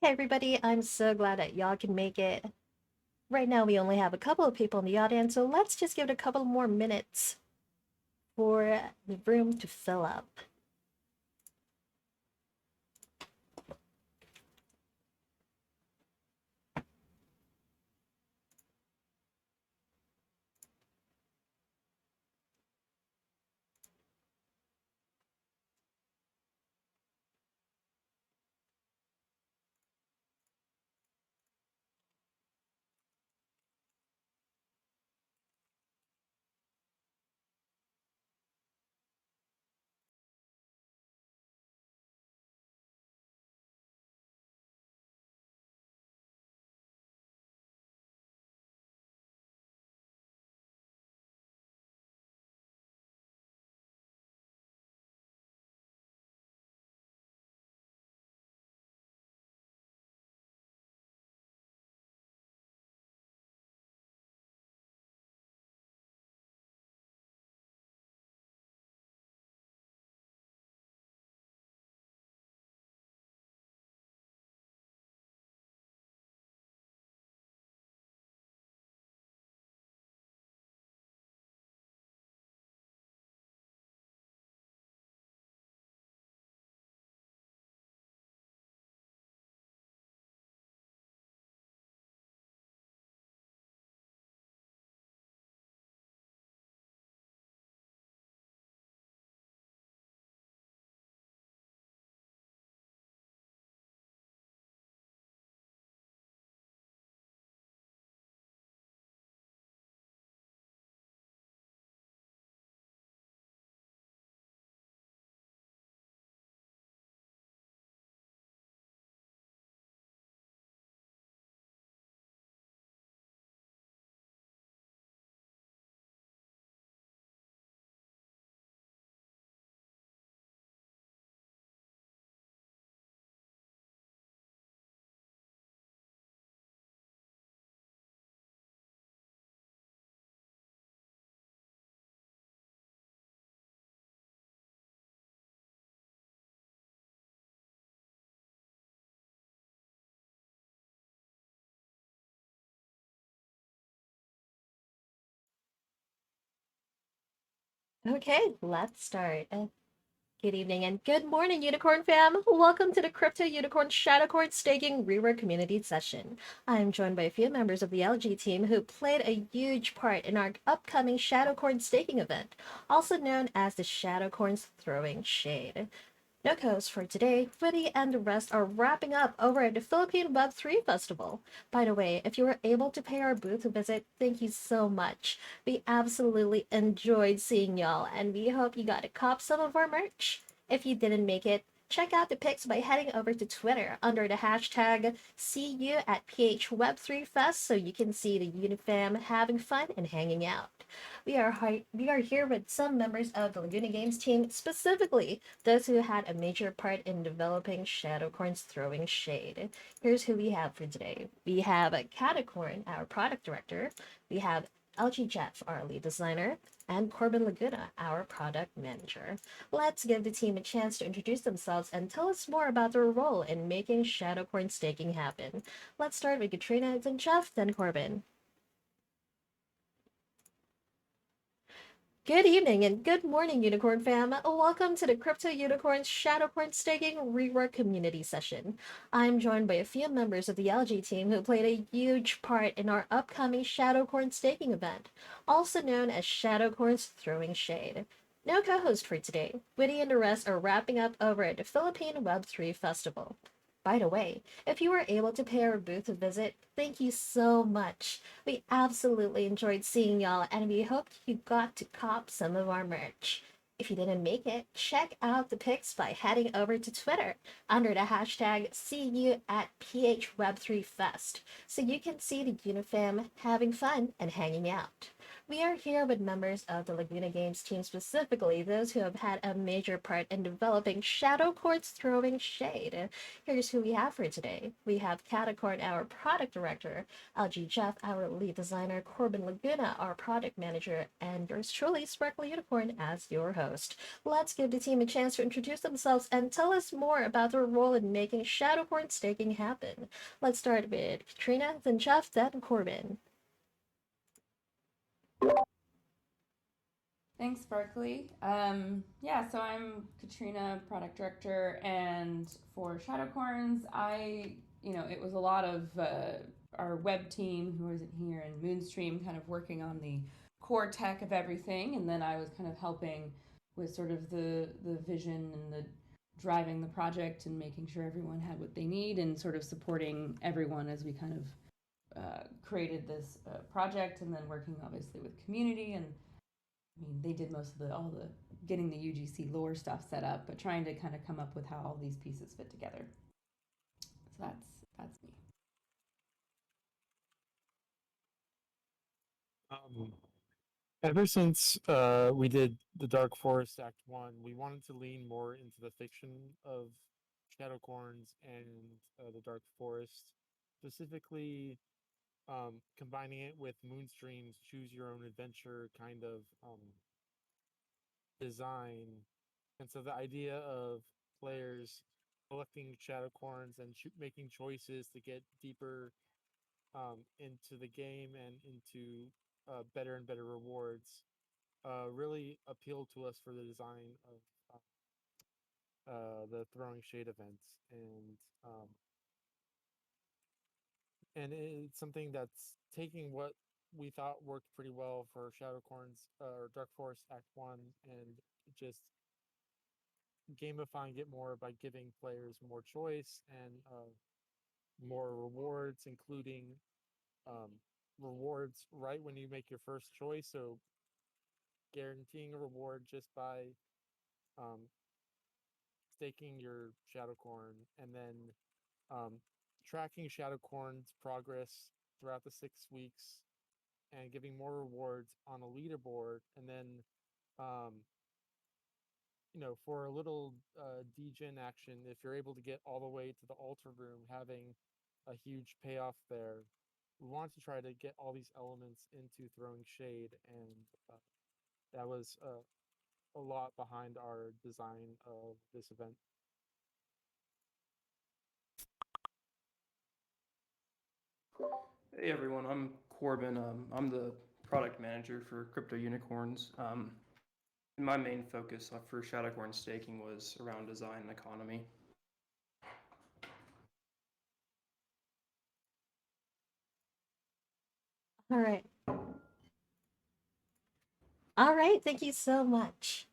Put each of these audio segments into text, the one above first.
Hey everybody, I'm so glad that y'all can make it. Right now we only have a couple of people in the audience, so let's just give it a couple more minutes for the room to fill up. Okay, let's start. Good evening and good morning, Unicorn fam. Welcome to the Crypto Unicorn Shadowcorn Staking Rework Community Session. I'm joined by a few members of the LG team who played a huge part in our upcoming Shadowcorn staking event, also known as the Shadowcorns Throwing Shade. No co-hosts for today. Witty and the rest are wrapping up over at the Philippine Web3 Festival. By the way, if you were able to pay our booth a visit, thank you so much. We absolutely enjoyed seeing y'all, and we hope you got to cop some of our merch. If you didn't make it, check out the pics by heading over to Twitter under the hashtag CU at PHWeb3Fest so you can see the Unifam having fun and hanging out. We are here with some members of the Laguna Games team, specifically those who had a major part in developing Shadowcorn's Throwing Shade. Here's who we have for today. We have Catacorn, our product director. We have LG Jeff, our lead designer, and Corbin Laguna, our product manager. Let's give the team a chance to introduce themselves and tell us more about their role in making Shadowcorn staking happen. Let's start with Katrina, then Jeff, then Corbin. Good evening and good morning, Unicorn fam. Welcome to the Crypto Unicorns Shadowcorn Staking Rework Community Session. I'm joined by a few members of the LG team who played a huge part in our upcoming Shadowcorn staking event, also known as Shadowcorn's Throwing Shade. No co-host for today. Witty and the rest are wrapping up over at the Philippine Web3 Festival. By the way, if you were able to pay our booth a visit, thank you so much. We absolutely enjoyed seeing y'all, and we hoped you got to cop some of our merch. If you didn't make it, check out the pics by heading over to Twitter under the hashtag CU at PHWeb3Fest so you can see the Unifam having fun and hanging out. We are here with members of the Laguna Games team, specifically those who have had a major part in developing Shadowcorn's Throwing Shade. Here's who we have for today. We have Catacorn, our product director, LG Jeff, our lead designer, Corbin Laguna, our product manager, and yours truly, Sparkly Unicorn, as your host. Let's give the team a chance to introduce themselves and tell us more about their role in making Shadowcorn staking happen. Let's start with Katrina, then Jeff, then Corbin. Thanks, Sparkly. Yeah, so I'm Katrina, product director, and for Shadowcorns, it was a lot of our web team who wasn't here and Moonstream kind of working on the core tech of everything, and then I was kind of helping with sort of the vision and the driving the project and making sure everyone had what they need and sort of supporting everyone as we kind of created this project, and then working obviously with community and they did most of all the getting the UGC lore stuff set up, but trying to kind of come up with how all these pieces fit together. So that's me. Um, Ever since we did the Dark Forest Act One, we wanted to lean more into the fiction of Shadowcorns and the Dark Forest, specifically combining it with Moonstream's choose your own adventure kind of design. And so the idea of players collecting Shadowcorns and making choices to get deeper into the game and into better and better rewards really appealed to us for the design of the throwing shade events, um, and it's something that's taking what we thought worked pretty well for Shadowcorns or Dark Forest Act One, and just gamifying it more by giving players more choice and more rewards, including um, rewards right when you make your first choice. So guaranteeing a reward just by um, staking your Shadowcorn, and then um, tracking Shadowcorn's progress throughout the 6 weeks, and giving more rewards on a leaderboard, and then um, for a little degen action, if you're able to get all the way to the altar room, having a huge payoff there. We wanted to try to get all these elements into throwing shade, and that was a lot behind our design of this event. Hey everyone, I'm Corbin. I'm the product manager for Crypto Unicorns. And my main focus for Shadowcorn staking was around design and economy. All right. All right, thank you so much.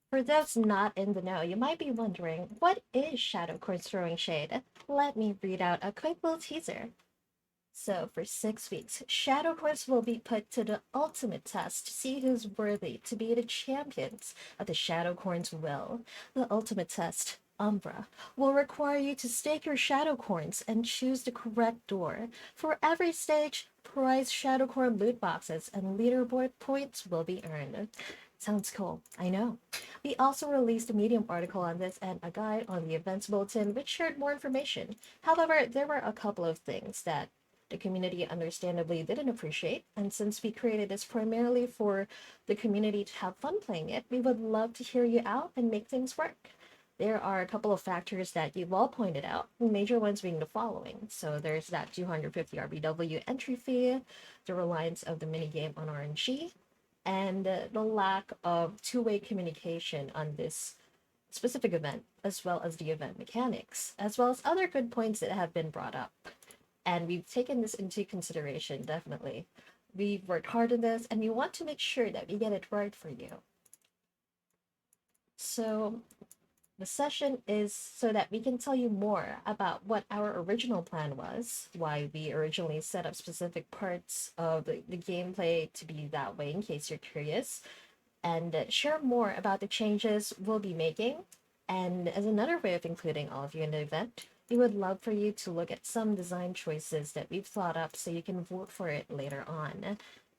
For those not in the know, you might be wondering, what is Shadowcorn's Throwing Shade? Let me read out a quick little teaser. So, for 6 weeks, Shadowcorns will be put to the ultimate test to see who's worthy to be the champions of the Shadowcorns will. The ultimate test, Umbra, will require you to stake your Shadowcorns and choose the correct door. For every stage, prize Shadowcorn loot boxes and leaderboard points will be earned. Sounds cool, I know. We also released a Medium article on this and a guide on the events bulletin which shared more information. However, there were a couple of things that the community understandably didn't appreciate, and since we created this primarily for the community to have fun playing it, we would love to hear you out and make things work. There are a couple of factors that you've all pointed out, major ones being the following. So there's that 250 RBW entry fee, the reliance of the minigame on RNG, and the lack of two-way communication on this specific event, as well as the event mechanics, as well as other good points that have been brought up. And we've taken this into consideration, definitely. We've worked hard on this, and we want to make sure that we get it right for you. So, the session is so that we can tell you more about what our original plan was, why we originally set up specific parts of the gameplay to be that way, in case you're curious, and share more about the changes we'll be making. And as another way of including all of you in the event, we would love for you to look at some design choices that we've thought up so you can vote for it later on.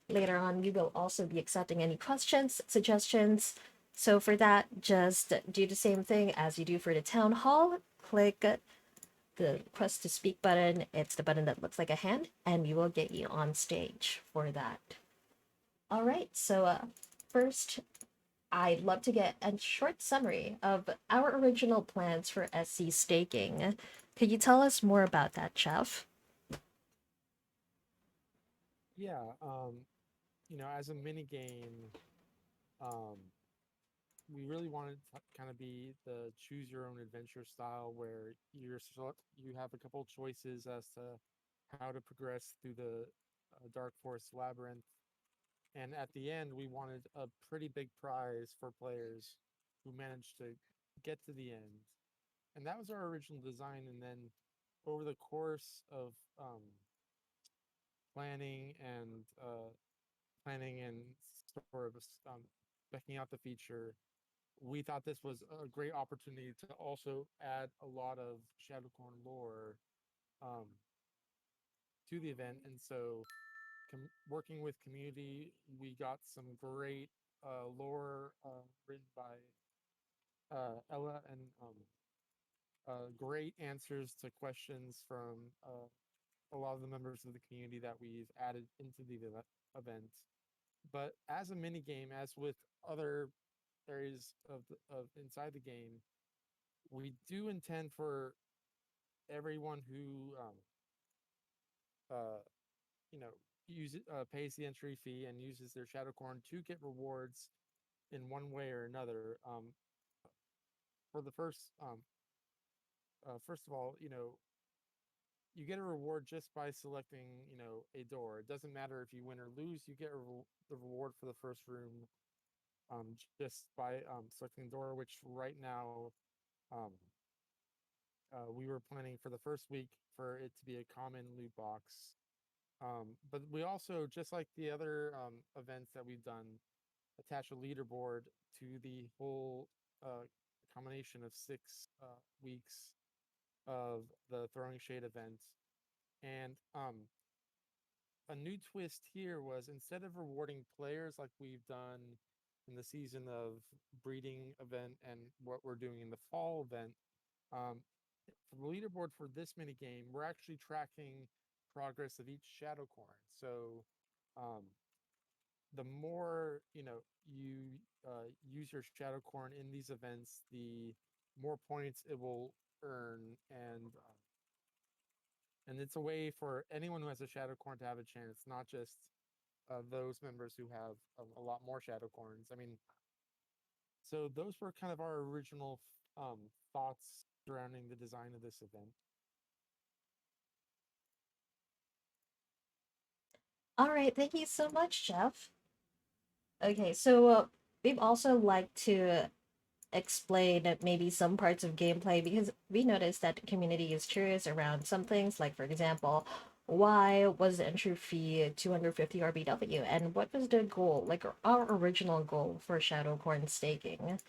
Later on, we will also be accepting any questions, suggestions. So for that, just do the same thing as you do for the town hall. Click the request to speak button. It's the button that looks like a hand, and we will get you on stage for that. All right, so first, I'd love to get a short summary of our original plans for SC staking. Could you tell us more about that, Chef? Yeah, as a mini game, um, we really wanted to kind of be the choose your own adventure style where you have a couple choices as to how to progress through the dark forest labyrinth, and at the end we wanted a pretty big prize for players who managed to get to the end. And that was our original design. And then over the course of planning and sort of checking out the feature, we thought this was a great opportunity to also add a lot of Shadowcorn lore um, to the event. And so, working with community, we got some great lore written by Ella, and great answers to questions from a lot of the members of the community that we've added into the event. But as a mini game, as with other areas of inside the game, we do intend for everyone who uh, you know pays the entry fee and uses their Shadowcorn to get rewards in one way or another. For the first of all, you get a reward just by selecting, a door. It doesn't matter if you win or lose. You get the reward for the first room just by selecting the door, which right now um, we were planning for the first week for it to be a common loot box. But we also, just like the other events that we've done, attach a leaderboard to the whole combination of 6 weeks of the Throwing Shade event. And a new twist here was, instead of rewarding players like we've done in the season of breeding event and what we're doing in the fall event, um, for the leaderboard for this mini game, we're actually tracking progress of each Shadowcorn. So um, the more you use your Shadowcorn in these events, the more points it will earn, and it's a way for anyone who has a Shadowcorn to have a chance, not just those members who have a lot more Shadowcorns. I mean, So those were kind of our original thoughts surrounding the design of this event. All right, thank you so much, Jeff. Okay, so we'd also like to explain maybe some parts of gameplay because we noticed that the community is curious around some things, like, for example, why was the entry fee 250 RBW and what was the goal, like our original goal for Shadowcorn staking?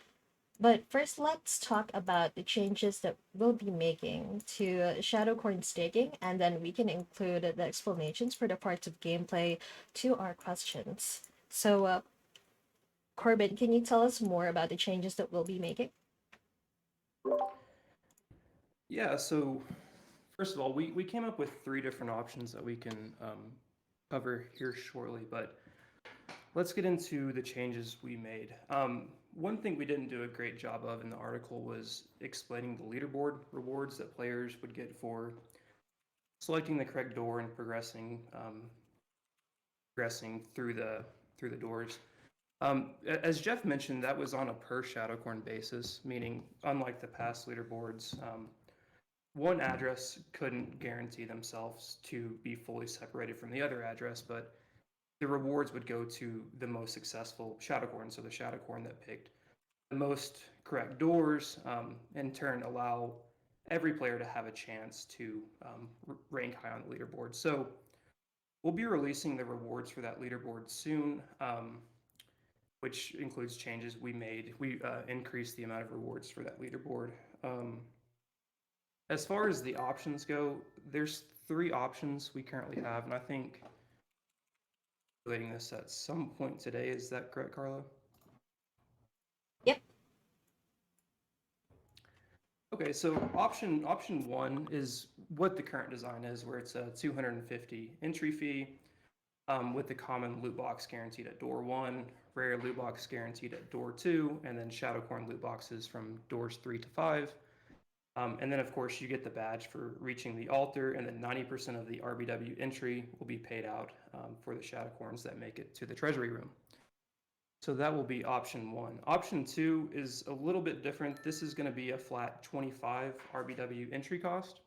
But first, let's talk about the changes that we'll be making to Shadowcorn staking, and then we can include the explanations for the parts of gameplay to our questions. So, Corbin, can you tell us more about the changes that we'll be making? Yeah, so first of all, we came up with three different options that we can cover here shortly, but let's get into the changes we made. One thing we didn't do a great job of in the article was explaining the leaderboard rewards that players would get for selecting the correct door and progressing through the doors. As Jeff mentioned, that was on a per Shadowcorn basis, meaning unlike the past leaderboards, one address couldn't guarantee themselves to be fully separated from the other address, but the rewards would go to the most successful Shadowcorn, so the Shadowcorn that picked the most correct doors, in turn allow every player to have a chance to rank high on the leaderboard. So we'll be releasing the rewards for that leaderboard soon, which includes changes we made. We increased the amount of rewards for that leaderboard. As far as the options go, there's three options we currently have, and I think relating this at some point today. Is that correct, Carlo? Yep. Okay, so option one is what the current design is, where it's a 250 entry fee, with the common loot box guaranteed at door one, rare loot box guaranteed at door two, and then Shadowcorn loot boxes from doors 3 to 5. And then, of course, you get the badge for reaching the altar, and then 90% of the RBW entry will be paid out for the Shadowcorns that make it to the treasury room. So that will be option one. Option two is a little bit different. This is going to be a flat 25 RBW entry cost.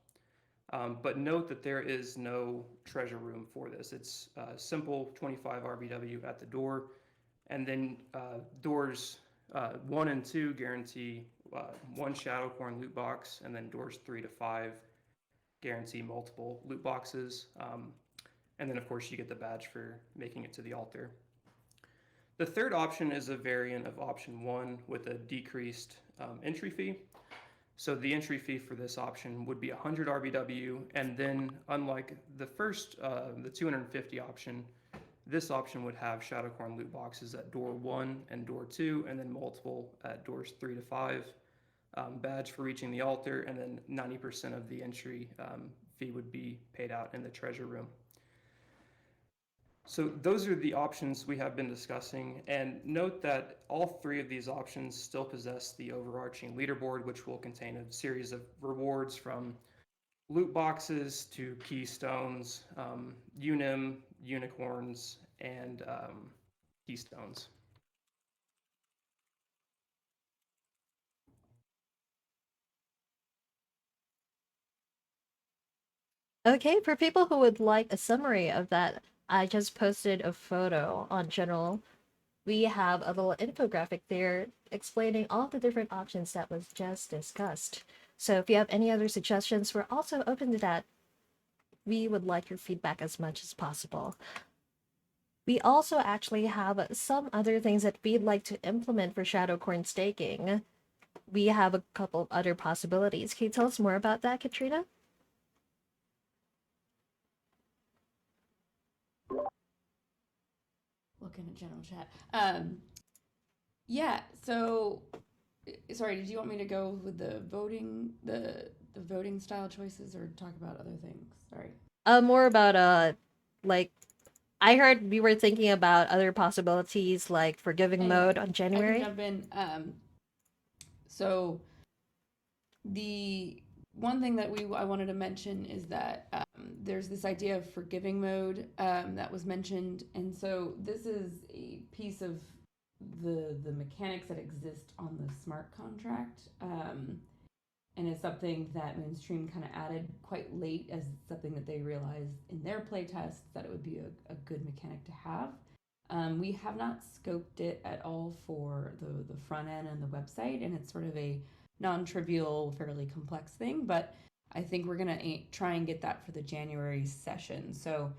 But note that there is no treasure room for this. It's simple 25 RBW at the door. And then doors 1 and 2 guarantee one Shadowcorn loot box, and then doors 3 to 5 guarantee multiple loot boxes. And then, of course, you get the badge for making it to the altar. The third option is a variant of option one with a decreased entry fee. So the entry fee for this option would be 100 RBW, and then unlike the first, the 250 option, this option would have Shadowcorn loot boxes at door 1 and door 2, and then multiple at doors 3 to 5. Badge for reaching the altar, and then 90% of the entry fee would be paid out in the treasure room. So those are the options we have been discussing, and note that all three of these options still possess the overarching leaderboard, which will contain a series of rewards from loot boxes to keystones, unim, unicorns, and keystones. Okay, for people who would like a summary of that, I just posted a photo on general. We have a little infographic there explaining all the different options that was just discussed. So if you have any other suggestions, we're also open to that. We would like your feedback as much as possible. We also actually have some other things that we'd like to implement for Shadowcorn staking. We have a couple of other possibilities. Can you tell us more about that, Katrina? Looking at general chat. Yeah. So, sorry. Did you want me to go with the voting style choices, or talk about other things? Sorry. More about like I heard we were thinking about other possibilities like forgiving Anyway, mode on I can January. jump in. So the one thing that I wanted to mention is that there's this idea of forgiving mode that was mentioned, and so this is a piece of the mechanics that exist on the smart contract. And it's something that Mainstream kind of added quite late as something that they realized in their playtest that it would be a good mechanic to have. We have not scoped it at all for the front end and the website, and it's sort of a non-trivial, fairly complex thing, but I think we're going to try and get that for the January session. So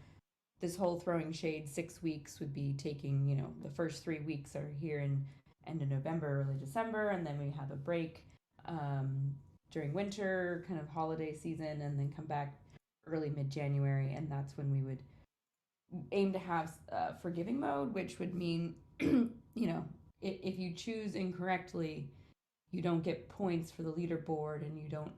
this whole throwing shade 6 weeks would be taking, the first 3 weeks are here in end of November, early December, and then we have a break during winter, kind of holiday season, and then come back early mid-January, and that's when we would aim to have forgiving mode, which would mean, if you choose incorrectly, you don't get points for the leaderboard, and you don't.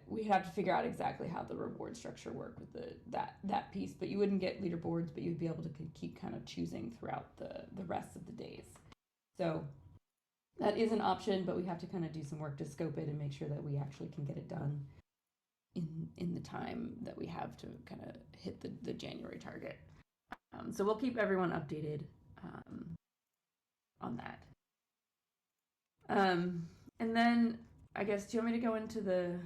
We'd have to figure out exactly how the reward structure worked with that piece, but you wouldn't get leaderboards, but you'd be able to keep kind of choosing throughout the rest of the days. So that is an option, but we have to kind of do some work to scope it and make sure that we actually can get it done in the time that we have to kind of hit the January target. So we'll keep everyone updated on that. And then I guess, do you want me to go into the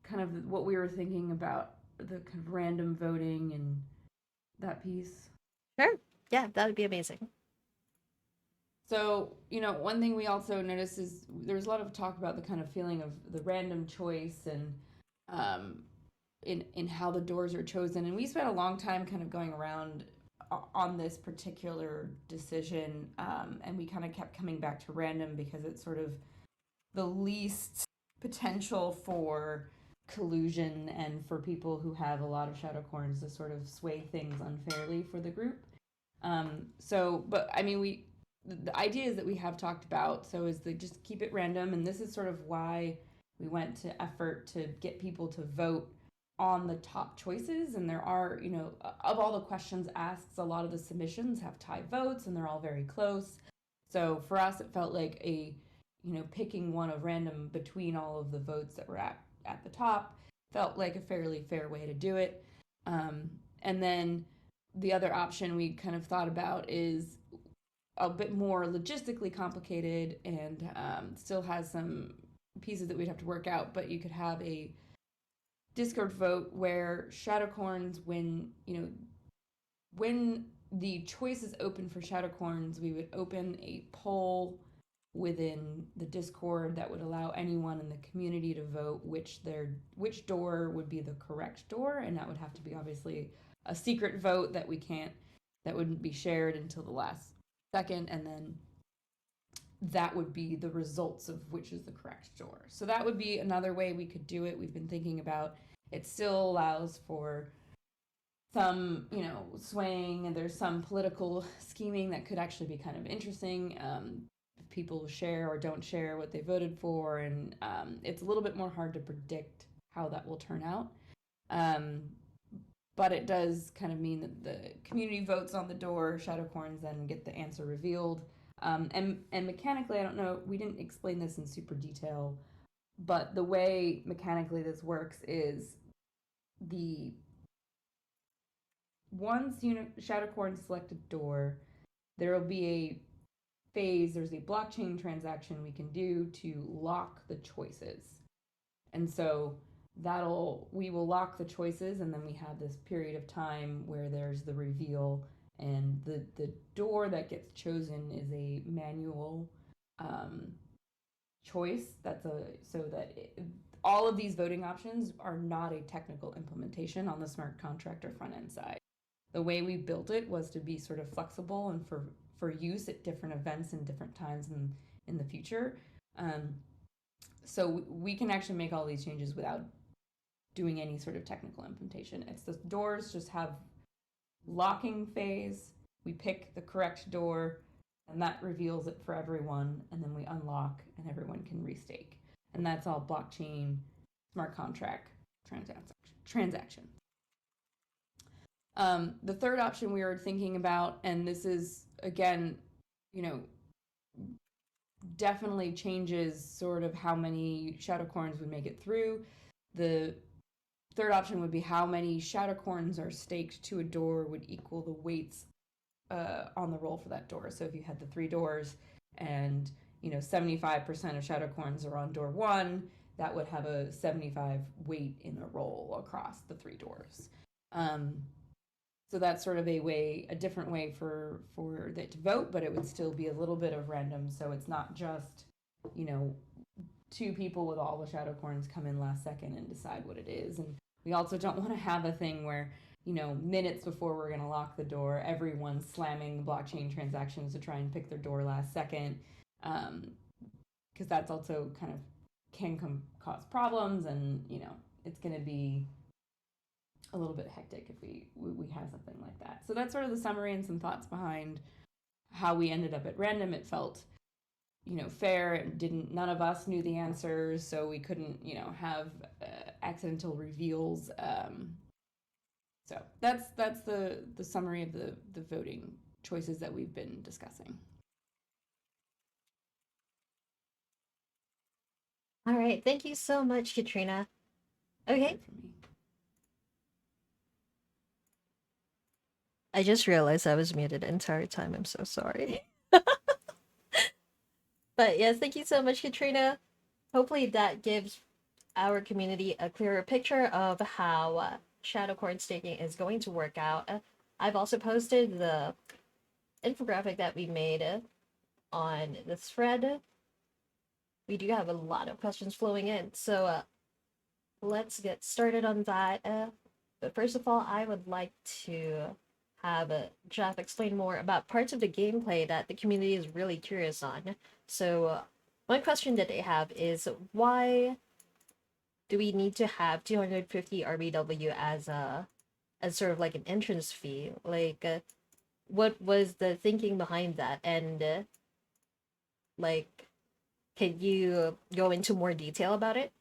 kind of what we were thinking about the kind of random voting and that piece? Sure. Yeah, that would be amazing. So, one thing we also noticed is there's a lot of talk about the kind of feeling of the random choice and in how the doors are chosen. And we spent a long time kind of going around on this particular decision, and we kind of kept coming back to random because it's sort of the least potential for collusion and for people who have a lot of Shadowcorns to sort of sway things unfairly for the group. But I mean, the ideas that we have talked about, so is to just keep it random, and this is sort of why we went to effort to get people to vote on the top choices. And there are, of all the questions asked, a lot of the submissions have tie votes, and they're all very close. So for us, it felt like picking one of random between all of the votes that were at the top felt like a fairly fair way to do it. And then the other option we kind of thought about is a bit more logistically complicated and still has some pieces that we'd have to work out, but you could have a Discord vote where Shadowcorns, when the choice is open for Shadowcorns, we would open a poll within the Discord that would allow anyone in the community to vote which door would be the correct door, and that would have to be obviously a secret vote that wouldn't be shared until the last second, and then that would be the results of which is the correct door. So that would be another way we could do it. We've been thinking about it. Still allows for some, swaying, and there's some political scheming that could actually be kind of interesting. If people share or don't share what they voted for, and it's a little bit more hard to predict how that will turn out. But it does kind of mean that the community votes on the door, Shadowcorns then get the answer revealed. And mechanically, I don't know, we didn't explain this in super detail, but the way mechanically this works is once Shadowcorn select a door, there will be a phase, there's a blockchain transaction we can do to lock the choices. And so we will lock the choices, and then we have this period of time where there's the reveal, and the door that gets chosen is a manual choice. All of these voting options are not a technical implementation on the smart contract or front end side. The way we built it was to be sort of flexible and for use at different events and different times in the future. So we can actually make all these changes without doing any sort of technical implementation. It's the doors just have locking phase. We pick the correct door, and that reveals it for everyone, and then we unlock, and everyone can restake. And that's all blockchain, smart contract transaction. The third option we were thinking about, and this is, again, definitely changes sort of how many Shadowcorns would make it through. The third option would be how many Shadowcorns are staked to a door would equal the weights on the roll for that door. So if you had the 3 doors and 75% of Shadowcorns are on door 1, that would have a 75 weight in the roll across the 3 doors. So that's sort of a different way for it to vote, but it would still be a little bit of random. So it's not just, you know, 2 people with all the Shadowcorns come in last second and decide what it is. And we also don't want to have a thing where, minutes before we're going to lock the door, everyone's slamming blockchain transactions to try and pick their door last second. Because that's also kind of can cause problems, and it's going to be a little bit hectic if we have something like that. So that's sort of the summary and some thoughts behind how we ended up at random. It felt fair. It didn't. None of us knew the answers, so we couldn't have accidental reveals. So that's the summary of the voting choices that we've been discussing. All right, thank you so much, Katrina. Okay, For me. I just realized I was muted the entire time. I'm so sorry. But yes, thank you so much, Katrina. Hopefully, that gives our community a clearer picture of how Shadowcorn staking is going to work out. I've also posted the infographic that we made on the thread. We do have a lot of questions flowing in, so let's get started on that. But first of all, I would like to have Jeff explain more about parts of the gameplay that the community is really curious on. So, one question that they have is why do we need to have 250 RBW as sort of like an entrance fee? Like, what was the thinking behind that? And like, can you go into more detail about it?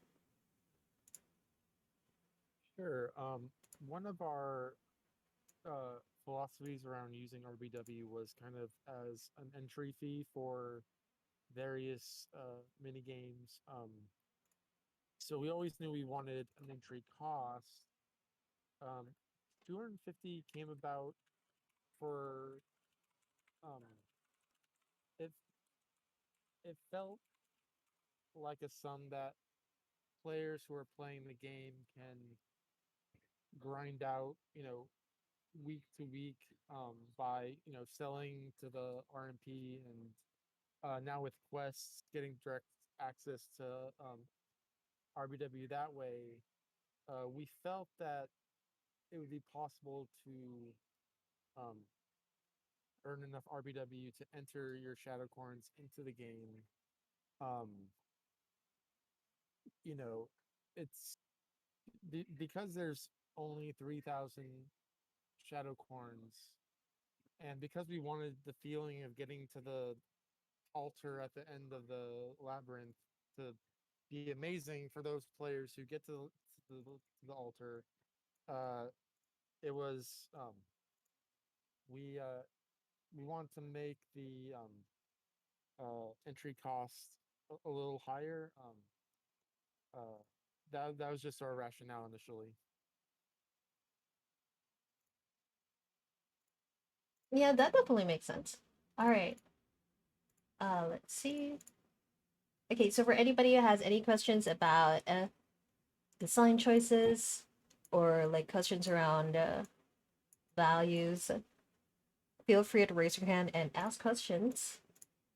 Sure. One of our philosophies around using RBW was kind of as an entry fee for various mini games. So we always knew we wanted an entry cost. Um, 250 came about for um, it. It felt like a sum that players who are playing the game can grind out, week to week, by selling to the RMP, and now with quests getting direct access to RBW that way, we felt that it would be possible to um, earn enough RBW to enter your Shadowcorns into the game. Um, you know, it's because there's only 3,000 Shadowcorns, and because we wanted the feeling of getting to the altar at the end of the labyrinth to be amazing for those players who get to the altar, uh, it was we want to make the entry cost a little higher. Uh, that was just our rationale initially. Yeah, that definitely makes sense. All right. Let's see. Okay, so for anybody who has any questions about design choices or like questions around values, feel free to raise your hand and ask questions.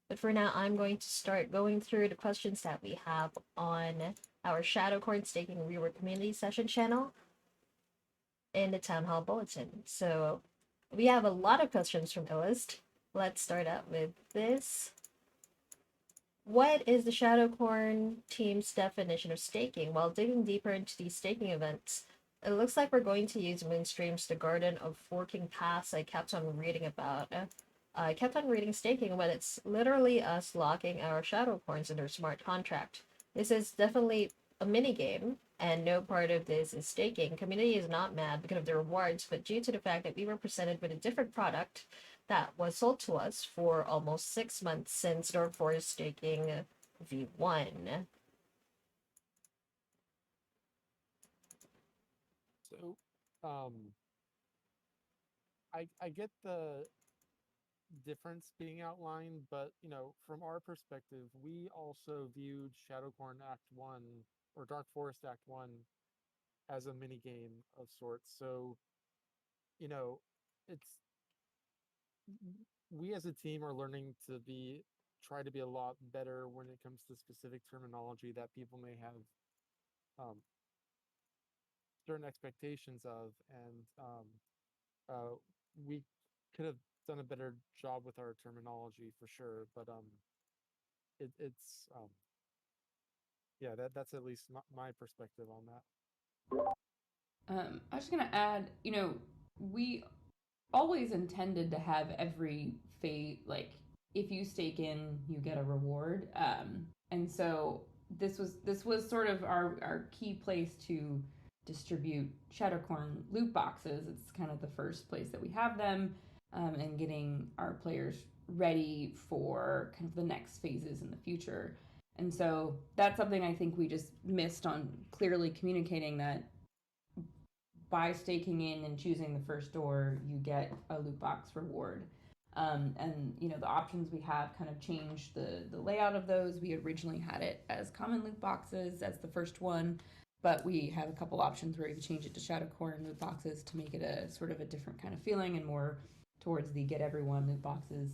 But for now, I'm going to start going through the questions that we have on our Shadowcorn Staking Rework Community Session channel in the Town Hall Bulletin. So we have a lot of questions from the list. Let's start out with this. What is the Shadowcorn team's definition of staking? While digging deeper into these staking events, it looks like we're going to use Moonstream's The Garden of Forking Paths I kept on reading about. I kept on reading staking, but it's literally us locking our Shadowcorns in their smart contract. This is definitely a mini game, and no part of this is staking. Community is not mad because of the rewards, but due to the fact that we were presented with a different product that was sold to us for almost 6 months since Dark Forest staking V1. So, um, I get difference being outlined, but from our perspective, we also viewed Shadowcorn Act 1 or Dark Forest Act 1 as a mini game of sorts. So, you know, it's we as a team are learning to try to be a lot better when it comes to specific terminology that people may have um, certain expectations of, and uh, we could have done a better job with our terminology for sure. But it's yeah, that's at least my perspective on that. I was just gonna add, we always intended to have every phase, like if you stake in, you get a reward. And so this was sort of our key place to distribute Shadowcorn loot boxes. It's kind of the first place that we have them, and getting our players ready for kind of the next phases in the future. And so that's something I think we just missed on clearly communicating, that by staking in and choosing the first door, you get a loot box reward. And the options we have kind of changed the layout of those. We originally had it as common loot boxes as the first one, but we have a couple options where you can change it to Shadowcorn loot boxes to make it a sort of a different kind of feeling and more towards the get everyone loot boxes,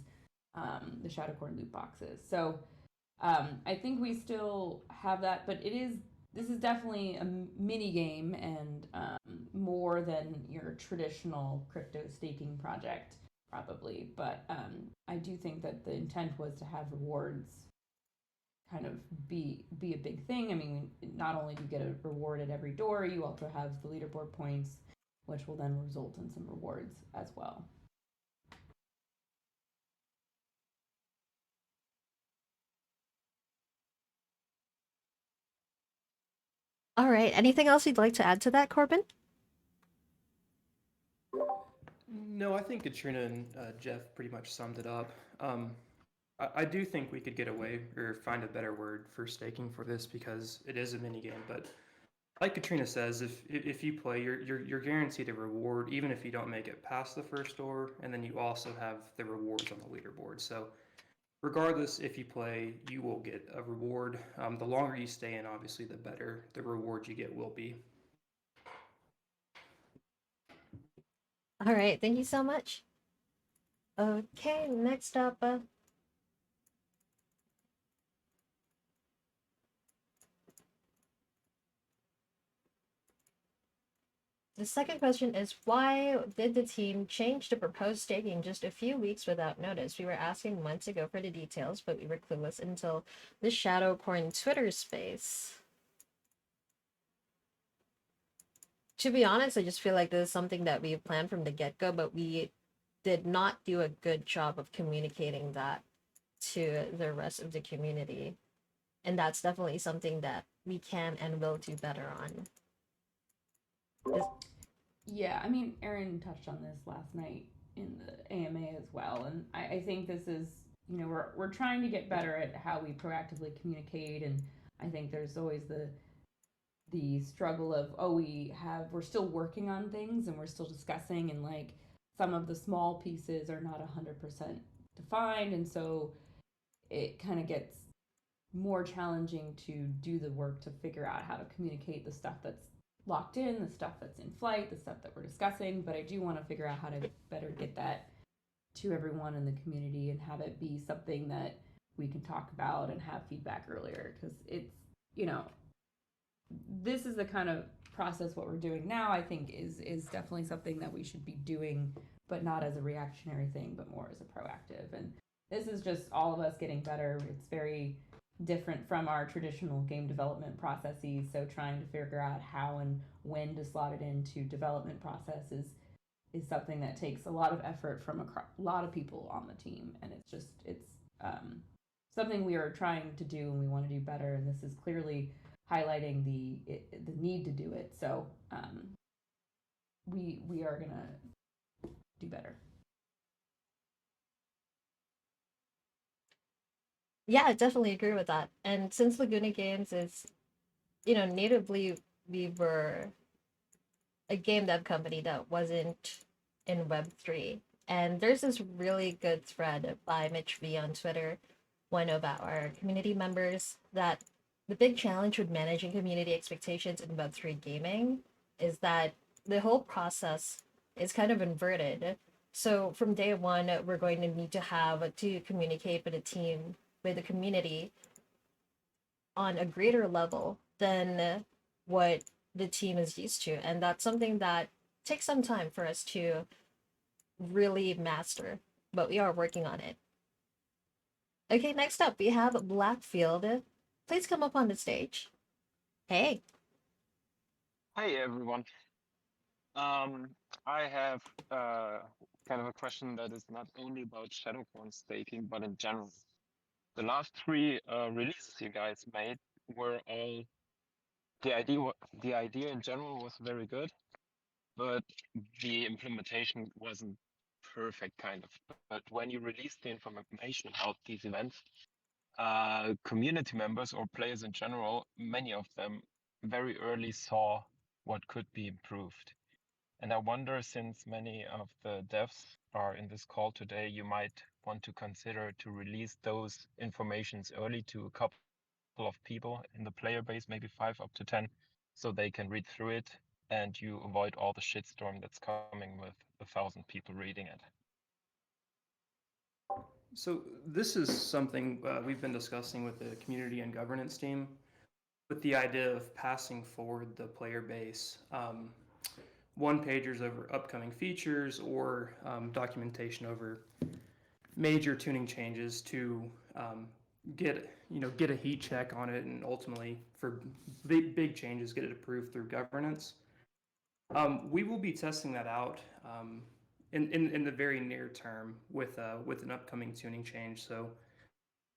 the Shadowcorn loot boxes. So I think we still have that, but this is definitely a mini game, and more than your traditional crypto staking project, probably. But I do think that the intent was to have rewards kind of be a big thing. I mean, not only do you get a reward at every door, you also have the leaderboard points, which will then result in some rewards as well. All right. Anything else you'd like to add to that, Corbin? No, I think Katrina and Jeff pretty much summed it up. I do think we could get away or find a better word for staking for this because it is a mini game. But like Katrina says, if you play, you're guaranteed a reward even if you don't make it past the first door, and then you also have the rewards on the leaderboard. So regardless if you play, you will get a reward. The longer you stay in, obviously, the better the reward you get will be. All right. Thank you so much. Okay. Next up, the second question is, why did the team change the proposed staking just a few weeks without notice? We were asking months ago for the details, but we were clueless until the Shadowcorn Twitter space. To be honest, I just feel like this is something that we planned from the get go, but we did not do a good job of communicating that to the rest of the community. And that's definitely something that we can and will do better on. Yeah, I mean, Aaron touched on this last night in the AMA as well, and I think this is, we're trying to get better at how we proactively communicate, and I think there's always the struggle of, oh, we're still working on things and we're still discussing, and like some of the small pieces are not 100% defined, and so it kind of gets more challenging to do the work to figure out how to communicate the stuff that's locked in, the stuff that's in flight, the stuff that we're discussing. But I do want to figure out how to better get that to everyone in the community and have it be something that we can talk about and have feedback earlier, because it's, this is the kind of process what we're doing now, I think is definitely something that we should be doing, but not as a reactionary thing, but more as a proactive. And this is just all of us getting better. It's very different from our traditional game development processes, so trying to figure out how and when to slot it into development processes is something that takes a lot of effort from a lot of people on the team, and it's something we are trying to do and we want to do better, and this is clearly highlighting the need to do it. So we are gonna do better. Yeah, I definitely agree with that. And since Laguna Games is, natively we were a game dev company that wasn't in Web3, And there's this really good thread by Mitch V on Twitter, one of our community members, that the big challenge with managing community expectations in Web3 gaming is that the whole process is kind of inverted. So from day one, we're going to need to have to communicate with a team, with the community on a greater level than what the team is used to. And that's something that takes some time for us to really master, but we are working on it. Okay, next up we have Blackfield. Please come up on the stage. Hey. Hi everyone. Um, I have kind of a question that is not only about Shadowcorn staking, but in general. The last three releases you guys made were all the idea in general was very good, but the implementation wasn't perfect, kind of. But when you released the information about these events, community members or players in general, many of them very early saw what could be improved. And I wonder, since many of the devs are in this call today, you might want to consider to release those informations early to a couple of people in the player base, maybe 5 up to 10, so they can read through it and you avoid all the shitstorm that's coming with 1,000 people reading it. So this is something we've been discussing with the community and governance team, with the idea of passing forward the player base, one pagers over upcoming features or documentation over major tuning changes to get a heat check on it, and ultimately for big changes get it approved through governance. We will be testing that out in the very near term with an upcoming tuning change. So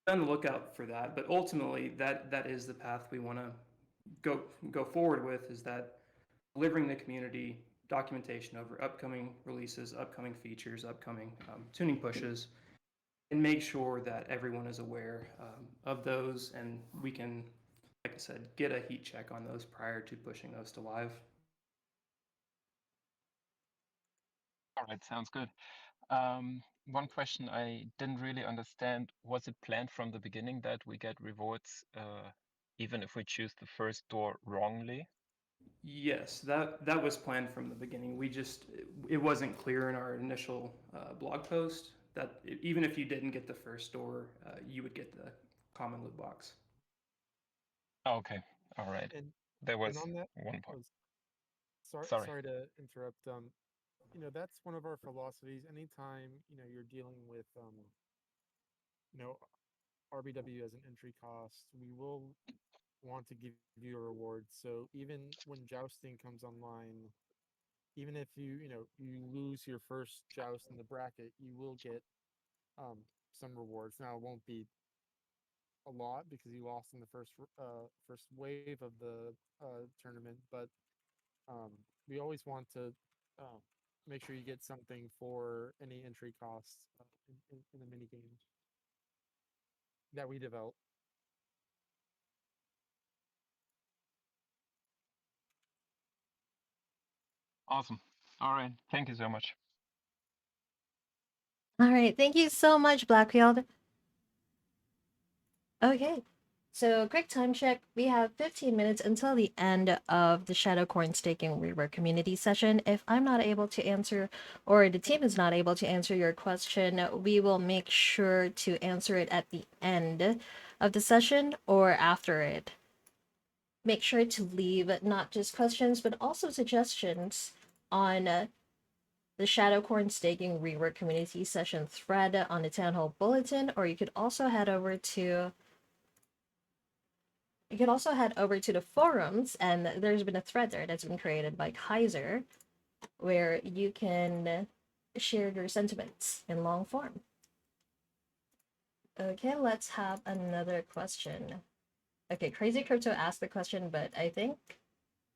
be on the lookout for that. But ultimately, that is the path we want to go forward with. Is that delivering the community documentation over upcoming releases, upcoming features, upcoming tuning pushes, and make sure that everyone is aware of those, and we can, like I said, get a heat check on those prior to pushing those to live. All right, sounds good. One question I didn't really understand, was it planned from the beginning that we get rewards even if we choose the first door wrongly? Yes, that was planned from the beginning. It wasn't clear in our initial blog post that even if you didn't get the first door, you would get the common loot box. Okay, all right. And There and was on that, one point. oh, sorry Sorry. sorry to interrupt. That's one of our philosophies. Anytime you're dealing with you know RBW as an entry cost, we will want to give you a reward. So even when jousting comes online, even if you lose your first joust in the bracket, you will get um some rewards. Now it won't be a lot because you lost in the first wave of the tournament, but um we always want to um make sure you get something for any entry costs in the mini game that we develop. Awesome. All right. Thank you so much. All right, thank you so much, Blackfield. Okay. So, quick time check. We have 15 minutes until the end of the Shadowcorn Staking Rework community session. If I'm not able to answer, or the team is not able to answer your question, we will make sure to answer it at the end of the session or after it. Make sure to leave not just questions, but also suggestions on the Shadowcorn Staking Rework community session thread on the Town Hall Bulletin, or you could also head over to the forums, and there's been a thread there that's been created by Kaiser where you can share your sentiments in long form. Okay, let's have another question. Okay, Crazy Crypto asked the question, but I think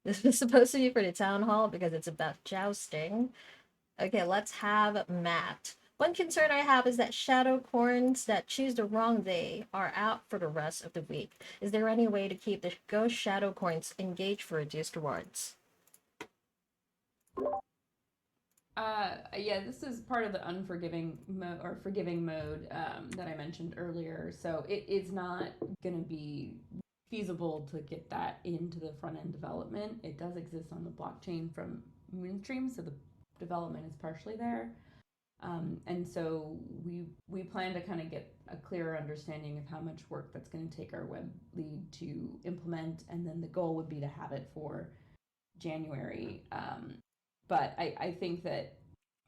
this was supposed to be for the town hall because it's about jousting. Okay, let's have Matt. One concern I have is that Shadowcorns that choose the wrong day are out for the rest of the week. Is there any way to keep the ghost Shadowcorns engaged for reduced rewards? Yeah, this is part of the unforgiving mode or forgiving mode that I mentioned earlier. So it is not going to be feasible to get that into the front end development. It does exist on the blockchain from Moonstream, so the development is partially there. And so we plan to kind of get a clearer understanding of how much work that's going to take our web lead to implement, and then the goal would be to have it for January. But I think that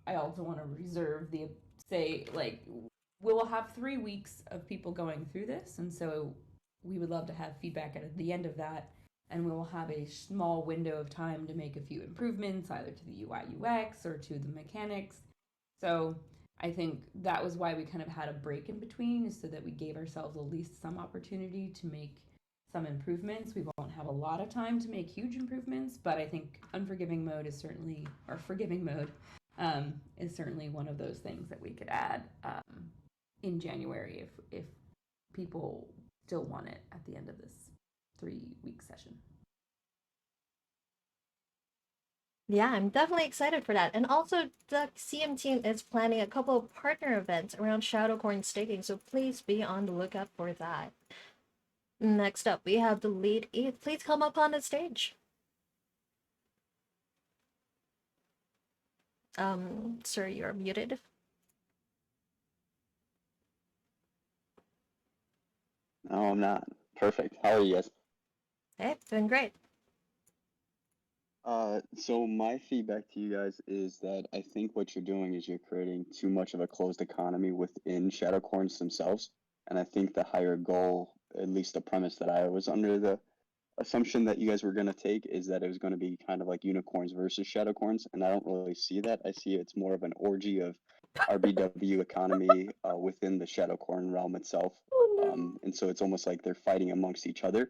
I also want to reserve the say like we'll have 3 weeks of people going through this, and so we would love to have feedback at the end of that, and we will have a small window of time to make a few improvements either to the UI UX or to the mechanics. So I think that was why we kind of had a break in between, is so that we gave ourselves at least some opportunity to make some improvements. We won't have a lot of time to make huge improvements, but I think unforgiving mode is certainly, or forgiving mode is certainly one of those things that we could add in January if people still want it at the end of this 3 week session. Yeah, I'm definitely excited for that. And also, the CM team is planning a couple of partner events around Shadowcorn staking, so please be on the lookout for that. Next up, we have the lead ETH. Please come up on the stage. Sir, you're muted. No, I'm not. Perfect. How are you guys? Hey, doing great. So my feedback to you guys is that I think what you're doing is you're creating too much of a closed economy within Shadowcorns themselves. And I think the higher goal, at least the premise that I was under the assumption that you guys were going to take, is that it was going to be kind of like unicorns versus Shadowcorns. And I don't really see that. I see it's more of an orgy of RBW economy within the Shadowcorn realm itself. Oh no. And so it's almost like they're fighting amongst each other.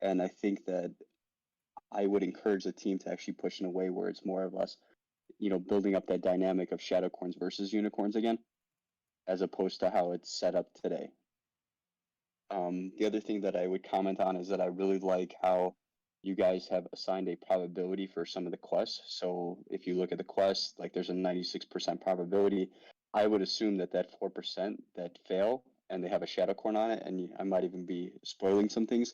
And I think that I would encourage the team to actually push in a way where it's more of us, building up that dynamic of Shadowcorns versus unicorns again, as opposed to how it's set up today. The other thing that I would comment on is that I really like how you guys have assigned a probability for some of the quests. So if you look at the quest, like there's a 96% probability. I would assume that 4% that fail and they have a Shadowcorn on it, and I might even be spoiling some things,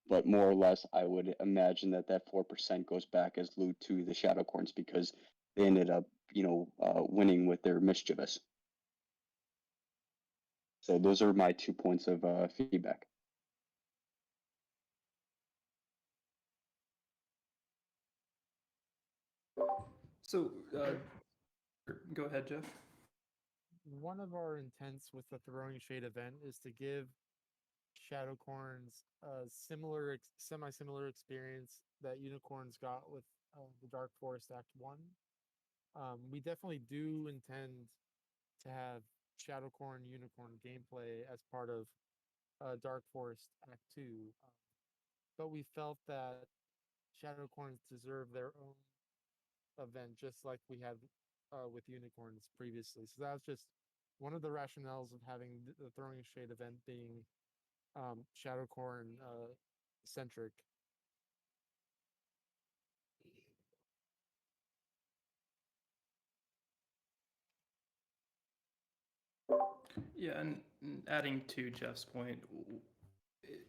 but more or less, I would imagine that 4% goes back as loot to the Shadowcorns because they ended up, winning with their mischievous. So those are my 2 points of feedback. So, go ahead, Jeff. One of our intents with the Throwing Shade event is to give Shadowcorns a similar, semi-similar experience that Unicorns got with the Dark Forest Act 1. We definitely do intend to have Shadowcorn Unicorn gameplay as part of Dark Forest Act 2, but we felt that Shadowcorns deserve their own event, just like we had with Unicorns previously. So that was just one of the rationales of having the Throwing Shade event being Shadowcorn centric. Yeah, and adding to Jeff's point,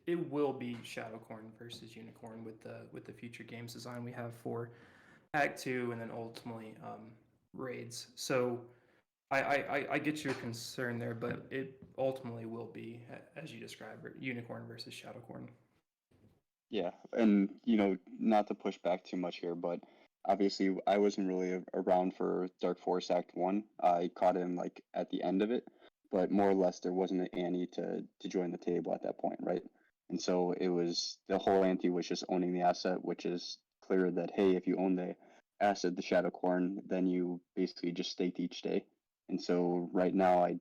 it will be Shadowcorn versus Unicorn with the future games design we have for Act Two, and then ultimately raids. So I get your concern there, but it ultimately will be, as you described, Unicorn versus Shadowcorn. Yeah, and not to push back too much here, but obviously I wasn't really around for Dark Force Act 1. I caught him like at the end of it, but more or less there wasn't an ante to join the table at that point, right? And so it was the whole ante was just owning the asset, which is clear that hey, if you own the asset, the Shadowcorn, then you basically just staked each day. And so right now I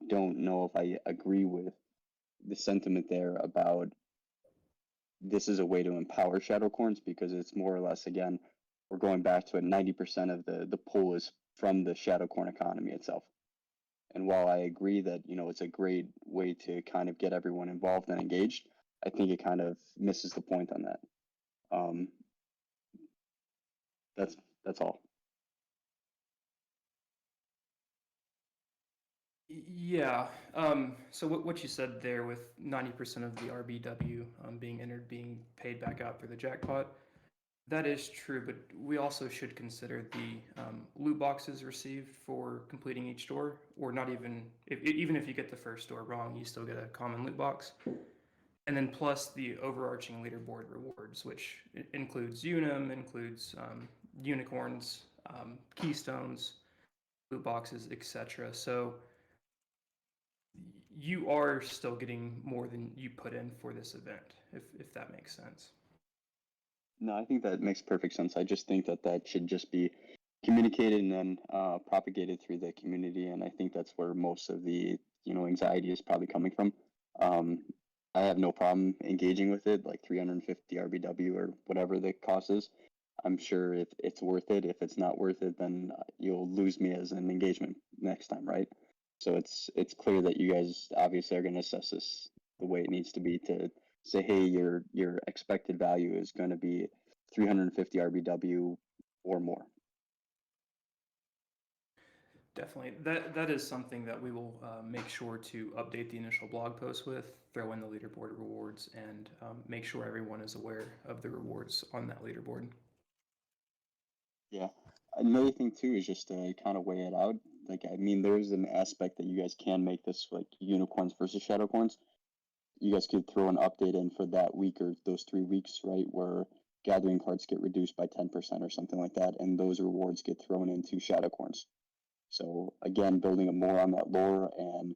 don't know if I agree with the sentiment there about this is a way to empower Shadowcorns because it's more or less, again, we're going back to it, 90% of the pull is from the Shadowcorn economy itself. And while I agree that, it's a great way to kind of get everyone involved and engaged, I think it kind of misses the point on that. Um, that's all. Yeah. So what you said there with 90% of the RBW being entered being paid back out through the jackpot, that is true, but we also should consider the loot boxes received for completing each door, or not even even if you get the first door wrong, you still get a common loot box, and then plus the overarching leaderboard rewards, which includes Unum, includes unicorns, keystones, loot boxes, etc. So you are still getting more than you put in for this event, if that makes sense. No, I think that makes perfect sense. I just think that that should just be communicated and then propagated through the community, and I think that's where most of the anxiety is probably coming from. Um, I have no problem engaging with it, like 350 RBW or whatever the cost is. I'm sure it's worth it. If it's not worth it, then you'll lose me as an engagement next time, right? So it's clear that you guys obviously are going to assess this the way it needs to be to say, hey, your expected value is going to be 350 RBW or more. Definitely, that is something that we will make sure to update the initial blog post with, throw in the leaderboard rewards, and make sure everyone is aware of the rewards on that leaderboard. Yeah. Another thing too is just to kind of weigh it out. Like, I mean, there's an aspect that you guys can make this like unicorns versus shadowcorns. You guys could throw an update in for that week or those 3 weeks, right, where gathering cards get reduced by 10% or something like that, and those rewards get thrown into shadowcorns. So again, building more on that lore and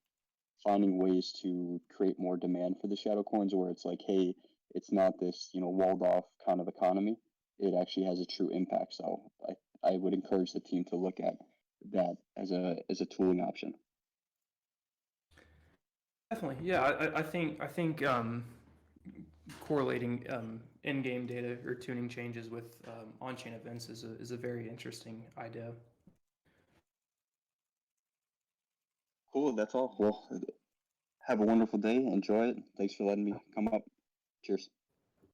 finding ways to create more demand for the shadow coins where it's like, hey, it's not this, walled off kind of economy. It actually has a true impact. So I would encourage the team to look at that as a tooling option. Definitely, yeah. I think correlating in-game data or tuning changes with on-chain events is a very interesting idea. Cool, that's all. Well, have a wonderful day. Enjoy it. Thanks for letting me come up. Cheers.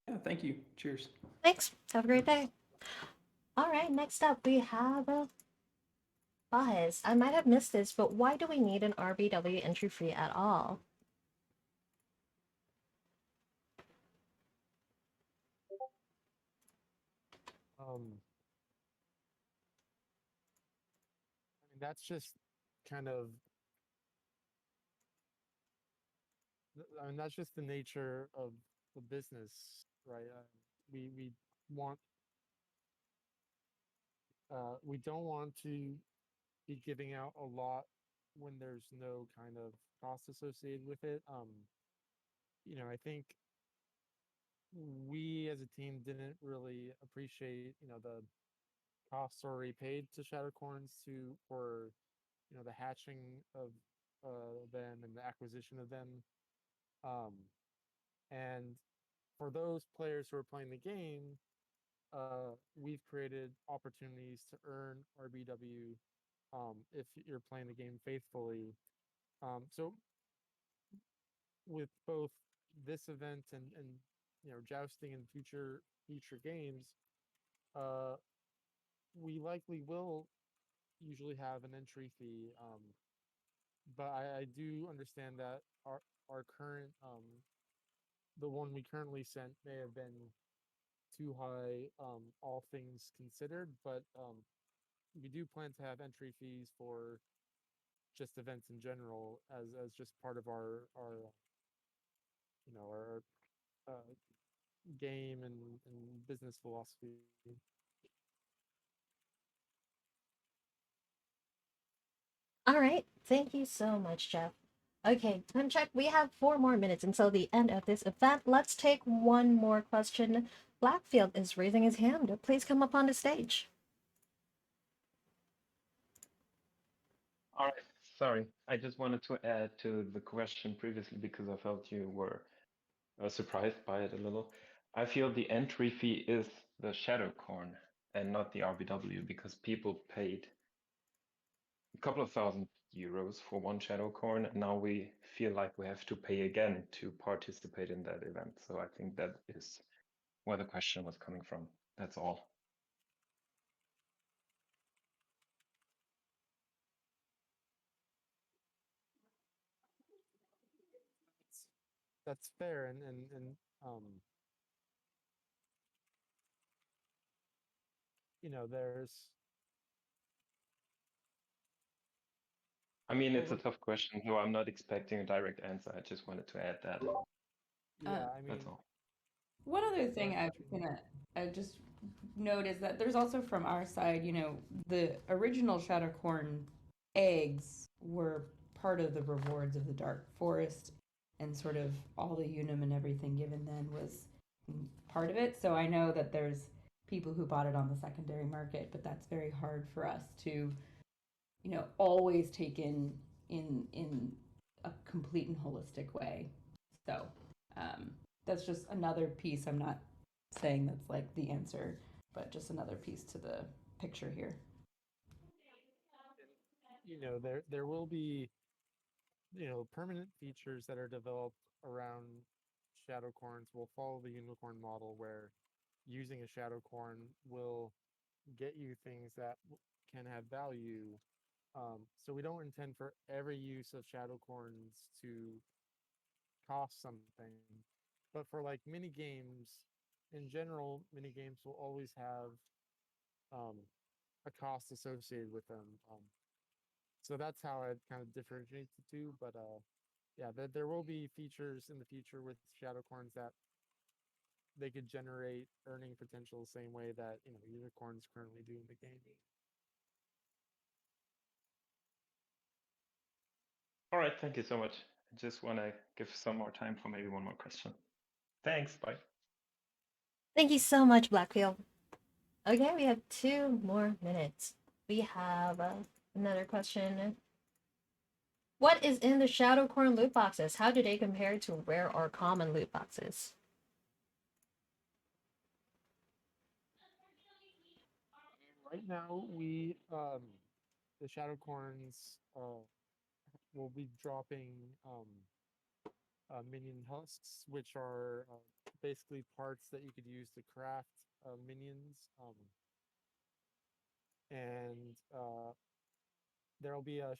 Yeah, thank you. Cheers. Thanks. Have a great day. All right, next up we have Buzz. I might have missed this, but why do we need an RBW entry fee at all? I mean, that's just kind of, I mean, that's just the nature of the business, right? We want, we don't want to be giving out a lot when there's no kind of cost associated with it. I think we as a team didn't really appreciate, the costs already paid to Shadowcorns for the hatching of them and the acquisition of them. Um, and for those players who are playing the game, we've created opportunities to earn RBW if you're playing the game faithfully. So with both this event and jousting in future games, uh, we likely will usually have an entry fee. But I do understand that our current the one we currently sent may have been too high, all things considered, but we do plan to have entry fees for just events in general as just part of our uh, game and business philosophy. All right, thank you so much, Jeff. Okay, time check. We have 4 more minutes until the end of this event. Let's take one more question. Blackfield is raising his hand. Please come up on the stage. All right. Sorry, I just wanted to add to the question previously because I felt you were surprised by it a little. I feel the entry fee is the Shadowcorn and not the RBW because people paid a couple of €1,000 for one Shadowcorn, and now we feel like we have to pay again to participate in that event. So I think that is where the question was coming from. That's all. that's fair, and there's I mean, well, it's a tough question, so I'm not expecting a direct answer. I just wanted to add that. yeah, I That's mean, all. One other go thing ahead, I'm Katrina. gonna just note is that there's also from our side, the original Shadowcorn eggs were part of the rewards of the Dark Forest, and sort of all the unum and everything given then was part of it. So I know that there's people who bought it on the secondary market, but that's very hard for us to, always take in a complete and holistic way. So um, that's just another piece. I'm not saying that's like the answer, but just another piece to the picture here. There will be permanent features that are developed around shadow corns will follow the unicorn model where using a shadow corn will get you things that can have value. So we don't intend for every use of shadow corns to cost something, but for like mini games in general, mini games will always have um, a cost associated with them. So that's how I kind of differentiate the two. But yeah, there will be features in the future with shadow corns that they could generate earning potential the same way that unicorns currently do in the game. All right, thank you so much. I just want to give some more time for maybe one more question. Thanks, bye. Thank you so much, Blackfield. Okay, we have 2 more minutes. We have another question. What is in the Shadowcorn loot boxes? How do they compare to rare or common loot boxes? Right now, we the shadow corns will be dropping minion husks, which are basically parts that you could use to craft minions. And there'll be a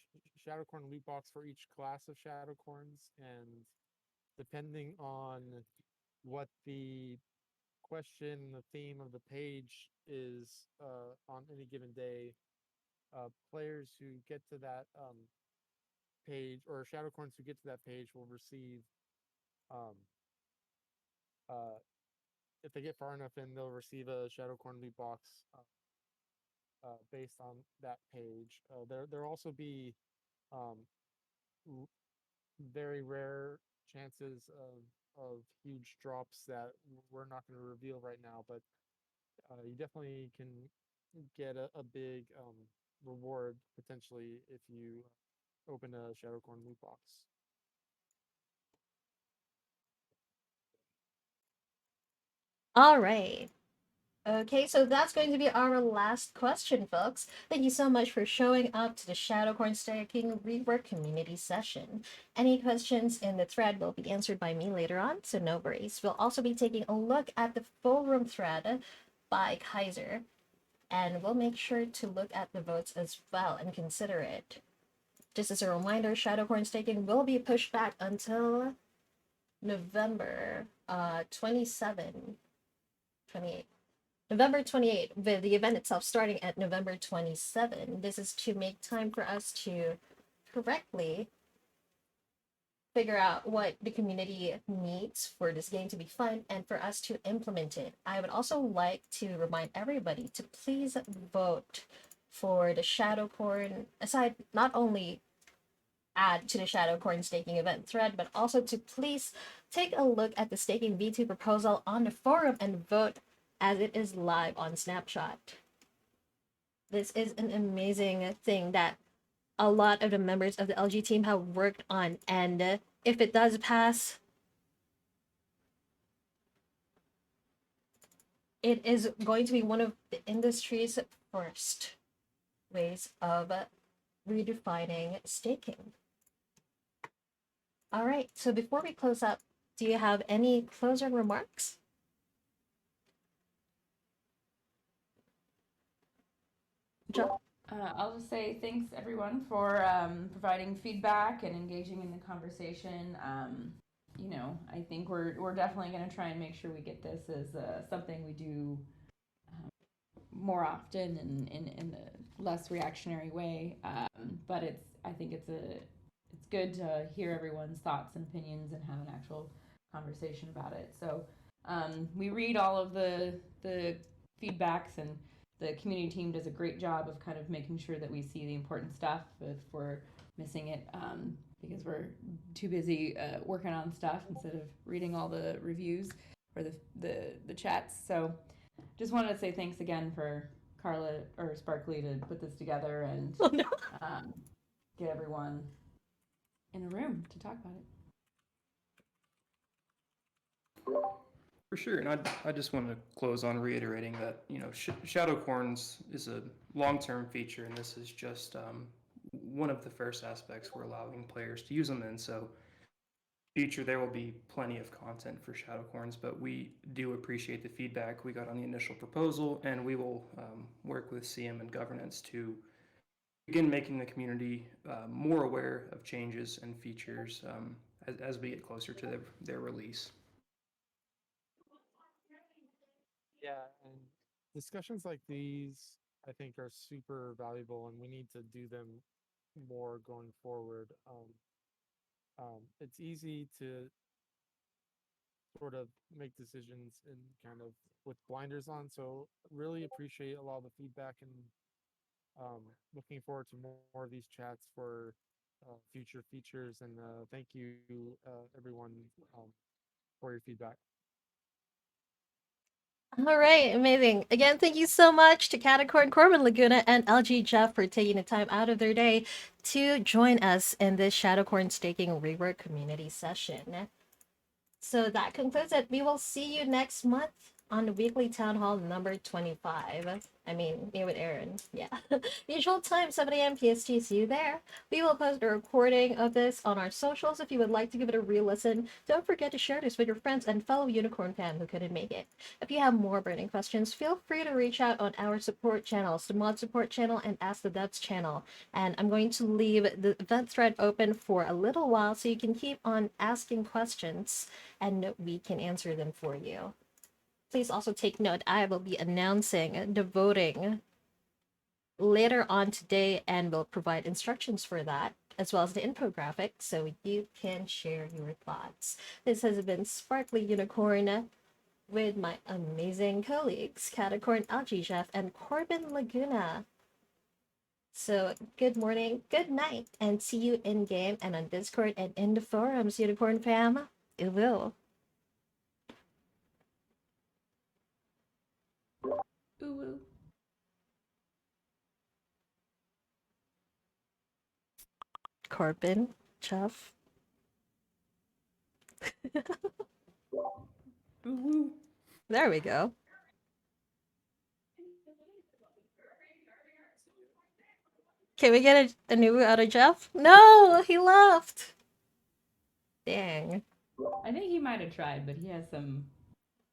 Shadowcorn loot box for each class of Shadowcorns, and depending on what the question, the theme of the page is on any given day, players who get to that page, or Shadowcorns who get to that page, will receive um, uh, if they get far enough in, they'll receive a Shadowcorn loot box based on that page. There'll also be um, very rare chances of huge drops that we're not going to reveal right now, but you definitely can get a big reward potentially if you open a Shadowcorn loot box. All right. Okay, so that's going to be our last question, folks. Thank you so much for showing up to the Shadowcorn Staking Rework community session. Any questions in the thread will be answered by me later on, so no worries. We'll also be taking a look at the full room thread by Kaiser, and we'll make sure to look at the votes as well and consider it. Just as a reminder, Shadowcorn Staking will be pushed back until November 27, 28. November 28th, with the event itself starting at November 27. This is to make time for us to correctly figure out what the community needs for this game to be fun and for us to implement it. I would also like to remind everybody to please vote for the Shadowcorn, aside not only add to the Shadowcorn staking event thread, but also to please take a look at the staking V2 proposal on the forum and vote as it is live on Snapshot. This is an amazing thing that a lot of the members of the LG team have worked on, and if it does pass, it is going to be one of the industry's first ways of redefining staking. All right, so before we close up, do you have any closing remarks? I'll just say thanks everyone for providing feedback and engaging in the conversation. you know, I think we're definitely going to try and make sure we get this as something we do more often and in a less reactionary way. But I think it's good to hear everyone's thoughts and opinions and have an actual conversation about it. So we read all of the feedbacks, and the community team does a great job of kind of making sure that we see the important stuff if we're missing it, because we're too busy working on stuff instead of reading all the reviews or the chats. So just wanted to say thanks again for Carla or Sparkly to put this together and Oh no. get everyone in a room to talk about it. For sure, and I just want to close on reiterating that Shadowcorns is a long-term feature, and this is just one of the first aspects we're allowing players to use them in. So, future there will be plenty of content for Shadowcorns, but we do appreciate the feedback we got on the initial proposal, and we will work with CM and governance to begin making the community more aware of changes and features as we get closer to their release. Yeah, and discussions like these, I think, are super valuable, and we need to do them more going forward. It's easy to sort of make decisions and kind of with blinders on. So really appreciate a lot of the feedback, and looking forward to more of these chats for future features. And thank you, everyone, for your feedback. All right, amazing. Again, thank you so much to Catacorn, Corbin Laguna, and LG Jeff for taking the time out of their day to join us in this Shadowcorn Staking Rework community session. So that concludes it. We will see you next month on the weekly town hall number 25. I mean, me with Aaron. Yeah. Usual time, 7 a.m. PST. See you there. We will post a recording of this on our socials if you would like to give it a real listen. Don't forget to share this with your friends and fellow Unicorn fam who couldn't make it. If you have more burning questions, feel free to reach out on our support channels, the mod support channel and Ask the Devs channel. And I'm going to leave the event thread open for a little while so you can keep on asking questions and we can answer them for you. Please also take note, I will be announcing the voting later on today and will provide instructions for that, as well as the infographic, so you can share your thoughts. This has been Sparkly Unicorn with my amazing colleagues, Catacorn, Algae Chef, and Corbin Laguna. So, good morning, good night, and see you in game and on Discord and in the forums, Unicorn fam. It will. Ooh woo. Corbin, Chuff. There we go. Can we get a new out of Jeff? No, he left. Dang. I think he might have tried, but he has some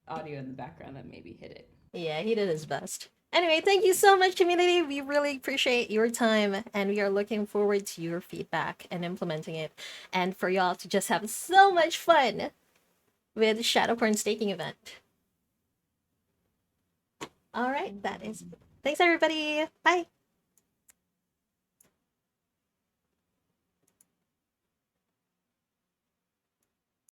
audio in the background that maybe hit it. Yeah, he did his best. Anyway, thank you so much, community. We really appreciate your time, and we are looking forward to your feedback and implementing it, and for y'all to just have so much fun with Shadowcorn staking event. All right, that is. Thanks, everybody. Bye.